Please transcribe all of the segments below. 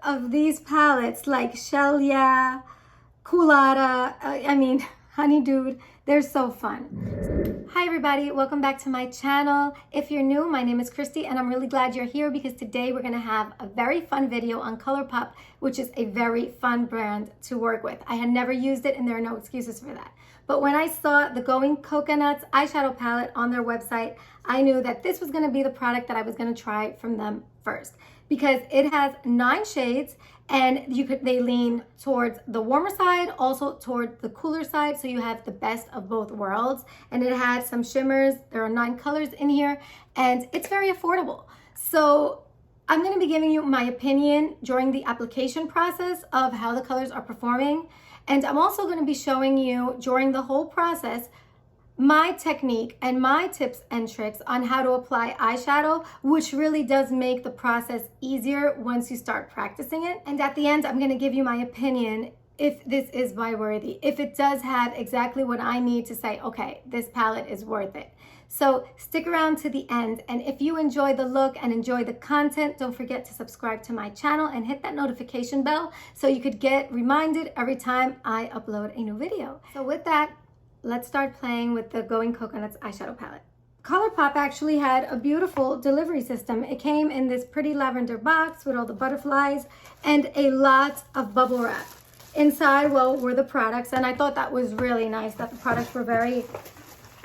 of these palettes like Shell Yeah, Culata, Honey Dude, they're so fun. Hi everybody, welcome back to my channel. If you're new, my name is Christy and I'm really glad you're here because today we're gonna have a very fun video on Colourpop, which is a very fun brand to work with. I had never used it and there are no excuses for that. But when I saw the Going Coconuts eyeshadow palette on their website, I knew that this was gonna be the product that I was gonna try from them first because it has 9 shades and they lean towards the warmer side, also toward the cooler side, so you have the best of both worlds. And it has some shimmers. There are 9 colors in here, and it's very affordable. So I'm gonna be giving you my opinion during the application process of how the colors are performing. And I'm also gonna be showing you during the whole process my technique and my tips and tricks on how to apply eyeshadow, which really does make the process easier once you start practicing it. And at the end, I'm gonna give you my opinion if this is buy worthy, if it does have exactly what I need to say, okay, this palette is worth it. So stick around to the end. And if you enjoy the look and enjoy the content, don't forget to subscribe to my channel and hit that notification bell so you could get reminded every time I upload a new video. So with that, let's start playing with the Going Coconuts eyeshadow palette. Colourpop actually had a beautiful delivery system. It came in this pretty lavender box with all the butterflies and a lot of bubble wrap. Inside, well, were the products, and I thought that was really nice that the products were very,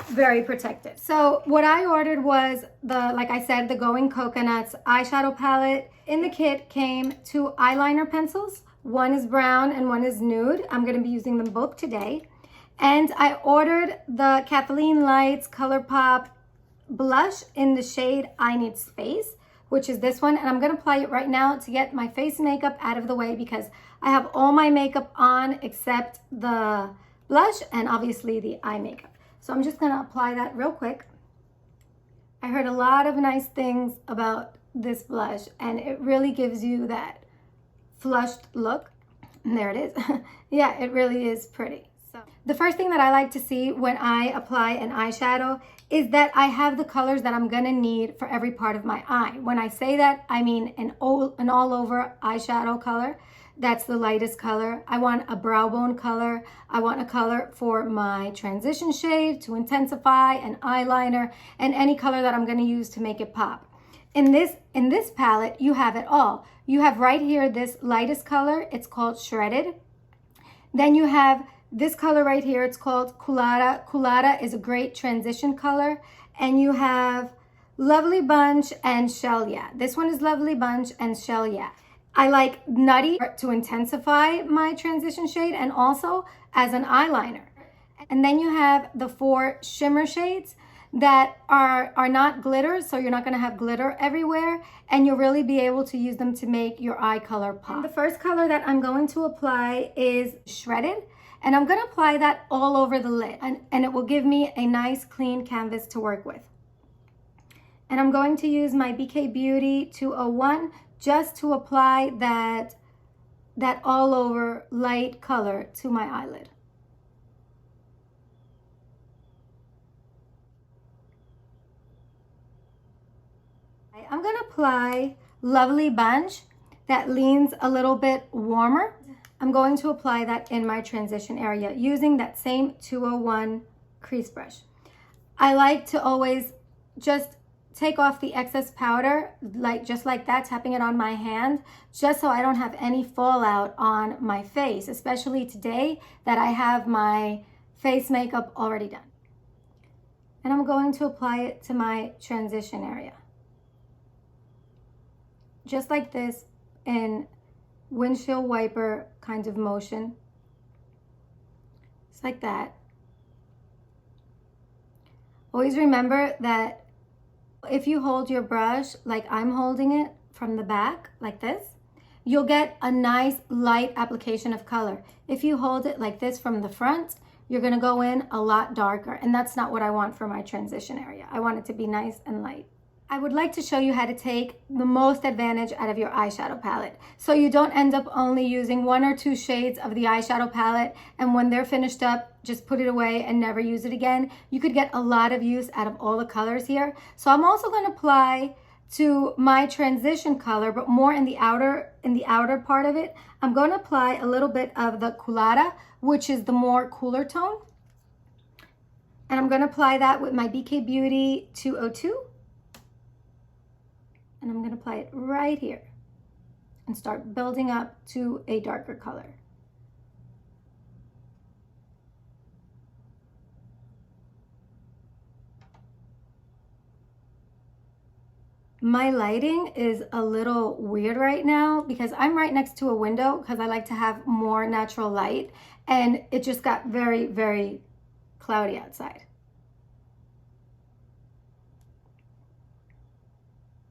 very protected. So what I ordered was like I said, the Going Coconuts eyeshadow palette. In the kit came 2 eyeliner pencils. One is brown and one is nude. I'm gonna be using them both today. And I ordered the Kathleen Lights Colourpop blush in the shade I Need Space, which is this one. And I'm gonna apply it right now to get my face makeup out of the way because I have all my makeup on except the blush and obviously the eye makeup. So I'm just gonna apply that real quick. I heard a lot of nice things about this blush and it really gives you that flushed look. And there it is. Yeah, it really is pretty. The first thing that I like to see when I apply an eyeshadow is that I have the colors that I'm gonna need for every part of my eye. When I say that, I mean an all over eyeshadow color. That's the lightest color. I want a brow bone color. I want a color for my transition shade to intensify, an eyeliner, and any color that I'm gonna use to make it pop. In this palette, you have it all. You have right here this lightest color. It's called Shredded. Then you have this color right here, it's called Culata. Culata is a great transition color. And you have Lovely Bunch and Shell Yeah. This one is Lovely Bunch and Shell Yeah. I like Nutty to intensify my transition shade and also as an eyeliner. And then you have the 4 shimmer shades that are not glitter, so you're not gonna have glitter everywhere, and you'll really be able to use them to make your eye color pop. And the first color that I'm going to apply is Shredded. And I'm gonna apply that all over the lid and it will give me a nice clean canvas to work with. And I'm going to use my BK Beauty 201 just to apply that all over light color to my eyelid. I'm gonna apply Lovely Bunch that leans a little bit warmer. I'm going to apply that in my transition area using that same 201 crease brush. I like to always just take off the excess powder, just like that, tapping it on my hand, just so I don't have any fallout on my face, especially today that I have my face makeup already done. And I'm going to apply it to my transition area. Just like this in windshield wiper kind of motion. It's like that. Always remember that if you hold your brush like I'm holding it from the back, like this, you'll get a nice light application of color. If you hold it like this from the front, you're gonna go in a lot darker, and that's not what I want for my transition area. I want it to be nice and light. I would like to show you how to take the most advantage out of your eyeshadow palette so you don't end up only using 1 or 2 shades of the eyeshadow palette and when they're finished up, just put it away and never use it again. You could get a lot of use out of all the colors here. So I'm also going to apply to my transition color, but more in the outer part of it, I'm going to apply a little bit of the Colourpop, which is the more cooler tone. And I'm going to apply that with my BK Beauty 202. And I'm going to apply it right here and start building up to a darker color. My lighting is a little weird right now because I'm right next to a window because I like to have more natural light, and it just got very, very cloudy outside.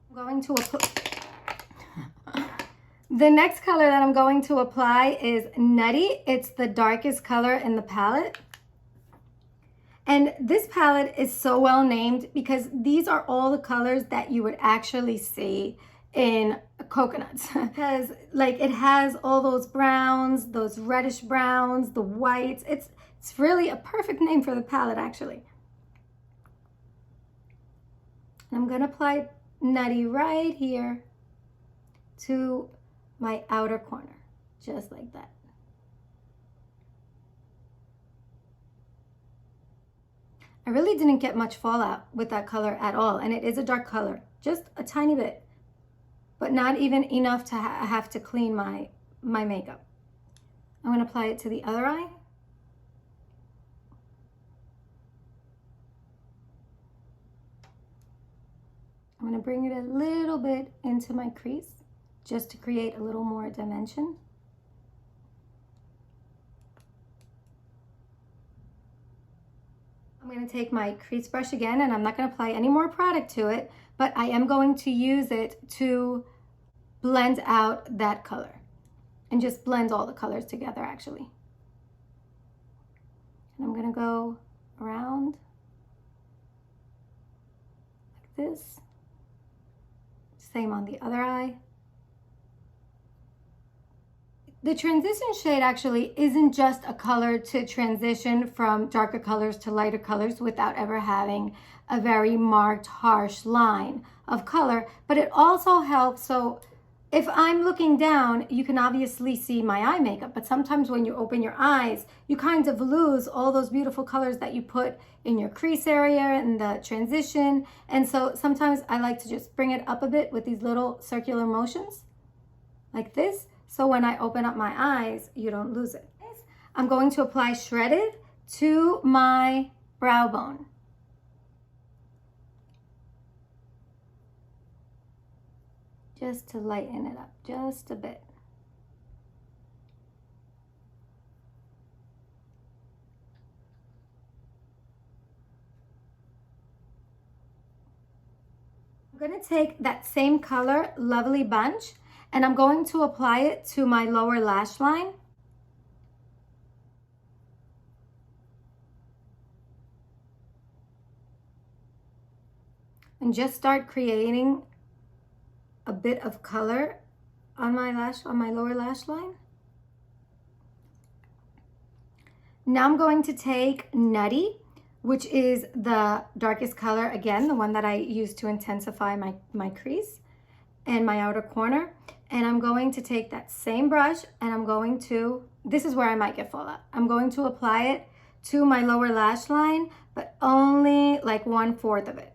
I'm going to apply. The next color that I'm going to apply is Nutty. It's the darkest color in the palette. And this palette is so well named because these are all the colors that you would actually see in coconuts. Because like it has all those browns, those reddish browns, the whites. It's really a perfect name for the palette actually. And I'm gonna apply Nutty right here to my outer corner, just like that. I really didn't get much fallout with that color at all, and it is a dark color, just a tiny bit, but not even enough to have to clean my makeup. I'm going to apply it to the other eye. I'm going to bring it a little bit into my crease just to create a little more dimension. I'm going to take my crease brush again, and I'm not going to apply any more product to it, but I am going to use it to blend out that color and just blend all the colors together actually. And I'm going to go around like this. Same on the other eye. The transition shade actually isn't just a color to transition from darker colors to lighter colors without ever having a very marked, harsh line of color, but it also helps. So if I'm looking down, you can obviously see my eye makeup, but sometimes when you open your eyes, you kind of lose all those beautiful colors that you put in your crease area and the transition. And so sometimes I like to just bring it up a bit with these little circular motions like this. So when I open up my eyes, you don't lose it. I'm going to apply Shredded to my brow bone. Just to lighten it up just a bit. I'm going to take that same color, Lovely Bunch, and I'm going to apply it to my lower lash line. And just start creating a bit of color on my lower lash line. Now I'm going to take Nutty, which is the darkest color, again, the one that I use to intensify my crease and my outer corner. And I'm going to take that same brush and I'm going to, this is where I might get fallout. I'm going to apply it to my lower lash line, but only like 1/4 of it.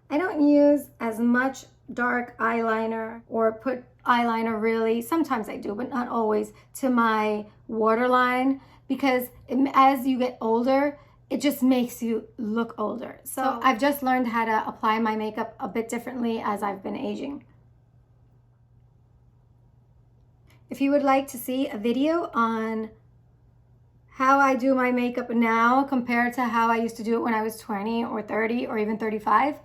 I don't use as much dark eyeliner or put eyeliner really, sometimes I do, but not always, to my waterline because as you get older, it just makes you look older. So I've just learned how to apply my makeup a bit differently as I've been aging. If you would like to see a video on how I do my makeup now compared to how I used to do it when I was 20 or 30 or even 35,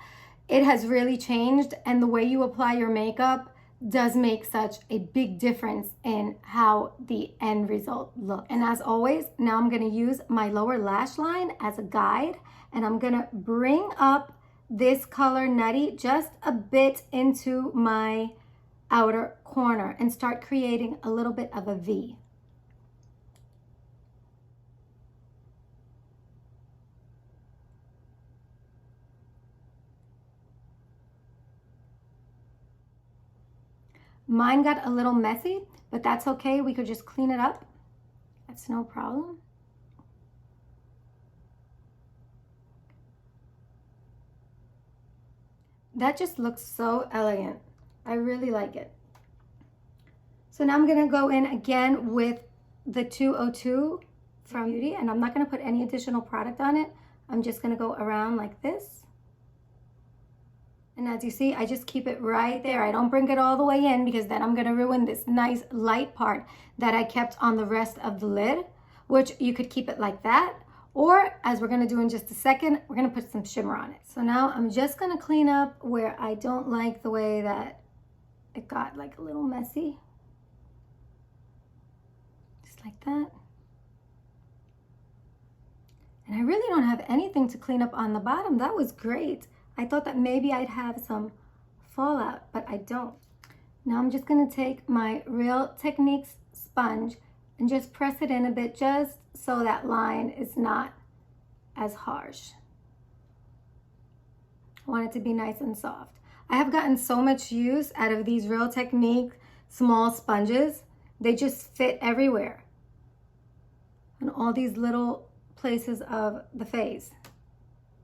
it has really changed, and the way you apply your makeup does make such a big difference in how the end result looks. And as always, now I'm going to use my lower lash line as a guide, and I'm going to bring up this color Nutty just a bit into my outer corner and start creating a little bit of a V. Mine got a little messy, but that's okay. We could just clean it up. That's no problem. That just looks so elegant. I really like it. So now I'm gonna go in again with the 202 from Beauty, and I'm not gonna put any additional product on it. I'm just gonna go around like this. And as you see, I just keep it right there. I don't bring it all the way in because then I'm gonna ruin this nice light part that I kept on the rest of the lid, which you could keep it like that. Or, as we're gonna do in just a second, we're gonna put some shimmer on it. So now I'm just gonna clean up where I don't like the way that it got like a little messy. Just like that. And I really don't have anything to clean up on the bottom. That was great. I thought that maybe I'd have some fallout, but I don't. Now I'm just gonna take my Real Techniques sponge and just press it in a bit just so that line is not as harsh. I want it to be nice and soft. I have gotten so much use out of these Real Technique small sponges. They just fit everywhere. And all these little places of the face.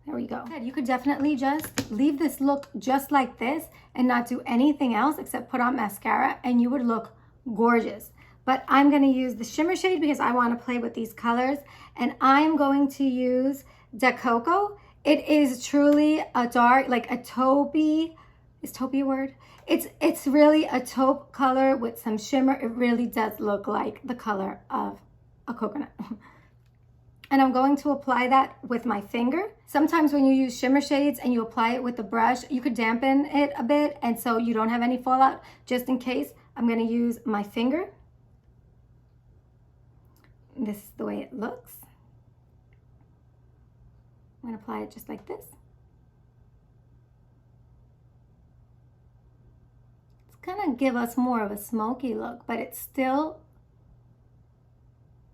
There we go. You could definitely just leave this look just like this and not do anything else except put on mascara and you would look gorgeous. But I'm gonna use the shimmer shade because I wanna play with these colors, and I'm going to use De Coco. It is truly a dark, like a taupey, is taupey a word? It's really a taupe color with some shimmer. It really does look like the color of a coconut. And I'm going to apply that with my finger. Sometimes when you use shimmer shades and you apply it with a brush, you could dampen it a bit, and so you don't have any fallout. Just in case, I'm gonna use my finger. This is the way it looks. I'm gonna apply it just like this. It's gonna give us more of a smoky look, but it's still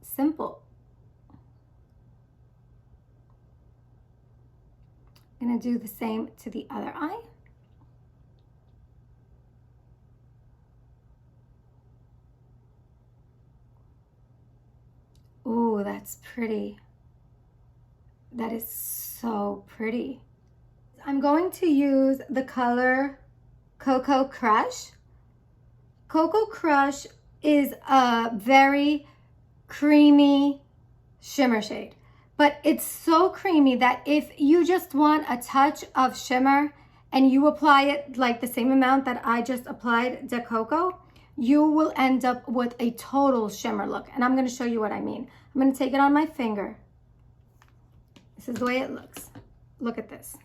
simple. I'm gonna do the same to the other eye. Ooh, that's pretty. That is so pretty. I'm going to use the color Cocoa Crush. Cocoa Crush is a very creamy shimmer shade. But it's so creamy that if you just want a touch of shimmer and you apply it like the same amount that I just applied De Coco, you will end up with a total shimmer look. And I'm gonna show you what I mean. I'm gonna take it on my finger. This is the way it looks. Look at this.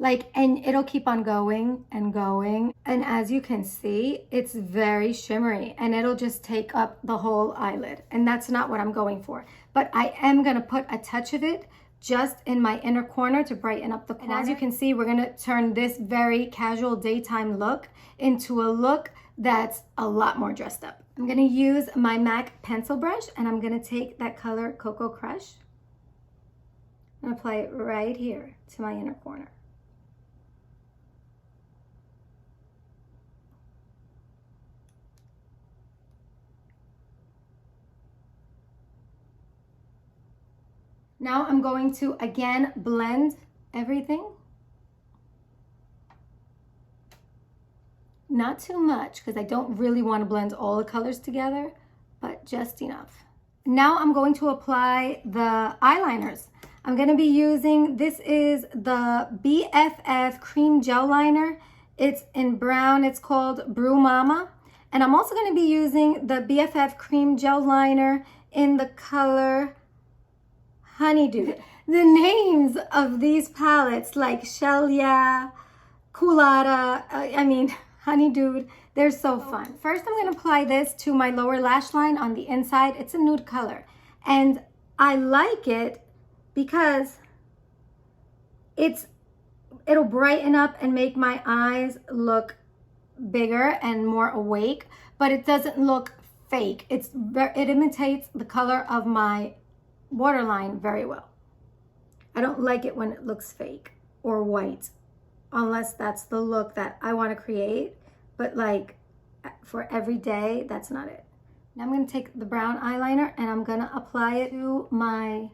Like, and it'll keep on going and going. And as you can see, it's very shimmery and it'll just take up the whole eyelid. And that's not what I'm going for. But I am gonna put a touch of it just in my inner corner to brighten up the corner. And as you can see, we're gonna turn this very casual daytime look into a look that's a lot more dressed up. I'm gonna use my MAC pencil brush and I'm gonna take that color Cocoa Crush and apply it right here to my inner corner. Now I'm going to again blend everything. Not too much because I don't really want to blend all the colors together, but just enough. Now I'm going to apply the eyeliners. I'm going to be using, this is the BFF Cream Gel Liner. It's in brown, it's called Brew Mama. And I'm also going to be using the BFF Cream Gel Liner in the color Honeydew. The names of these palettes like Shelia, Culata, Honeydew, they're so fun. First, I'm gonna apply this to my lower lash line on the inside. It's a nude color. And I like it because it'll brighten up and make my eyes look bigger and more awake, but it doesn't look fake. It imitates the color of my waterline very well. I don't like it when it looks fake or white. unless that's the look that I want to create. But like for every day, that's not it. Now I'm going to take the brown eyeliner and I'm going to apply it to my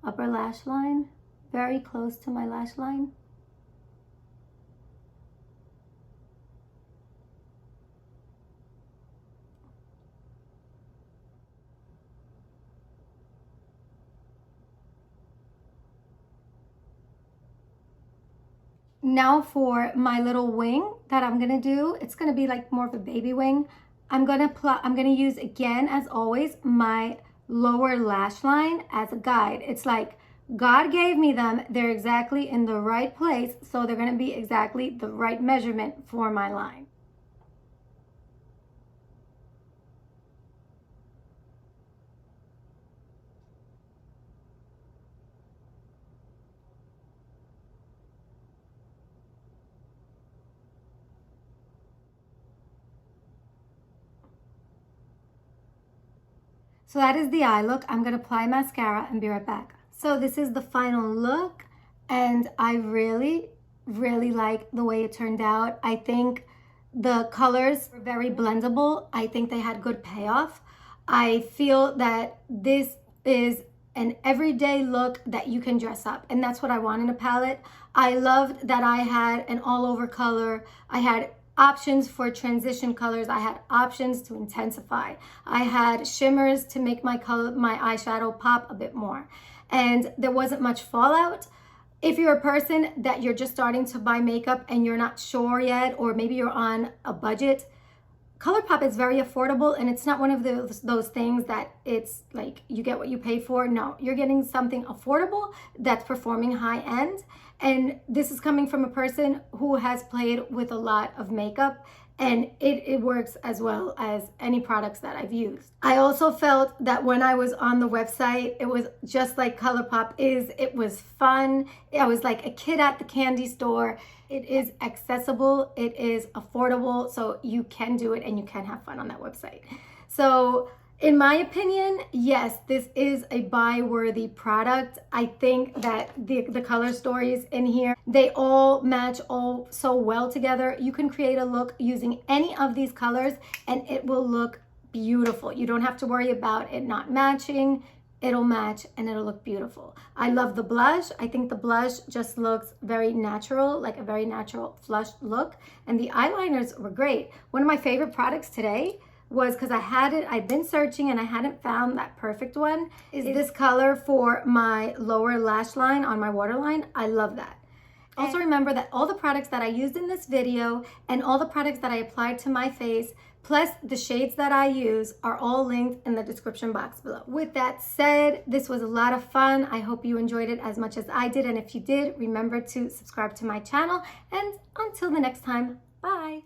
upper lash line, very close to my lash line. Now for my little wing that I'm gonna do, it's gonna be like more of a baby wing. I'm gonna use, again, as always, my lower lash line as a guide. It's like God gave me them. They're exactly in the right place, so they're gonna be exactly the right measurement for my line. So that is the eye look. I'm gonna apply mascara and be right back. So this is the final look, and I really, really like the way it turned out. I think the colors were very blendable. I think they had good payoff. I feel that this is an everyday look that you can dress up, and that's what I want in a palette. I loved that I had an all over color. I had options for transition colors. I had options to intensify. I had shimmers to make my eyeshadow pop a bit more. And there wasn't much fallout. If you're a person that you're just starting to buy makeup and you're not sure yet, or maybe you're on a budget, Colourpop is very affordable, and it's not one of those things that it's like you get what you pay for. No, you're getting something affordable that's performing high end. And this is coming from a person who has played with a lot of makeup, and it works as well as any products that I've used. I also felt that when I was on the website, it was just like Colourpop is. It was fun. I was like a kid at the candy store. It is accessible, it is affordable, so you can do it and you can have fun on that website. So in my opinion, yes, this is a buy-worthy product. I think that the color stories in here, they all match all so well together. You can create a look using any of these colors and it will look beautiful. You don't have to worry about it not matching. It'll match and it'll look beautiful. I love the blush. I think the blush just looks very natural, like a very natural flushed look. And the eyeliners were great. One of my favorite products today was, because I've been searching and I hadn't found that perfect one, is this color for my lower lash line on my waterline. I love that. Also remember that all the products that I used in this video and all the products that I applied to my face, plus the shades that I use, are all linked in the description box below. With that said, this was a lot of fun. I hope you enjoyed it as much as I did. And if you did, remember to subscribe to my channel. And until the next time, bye.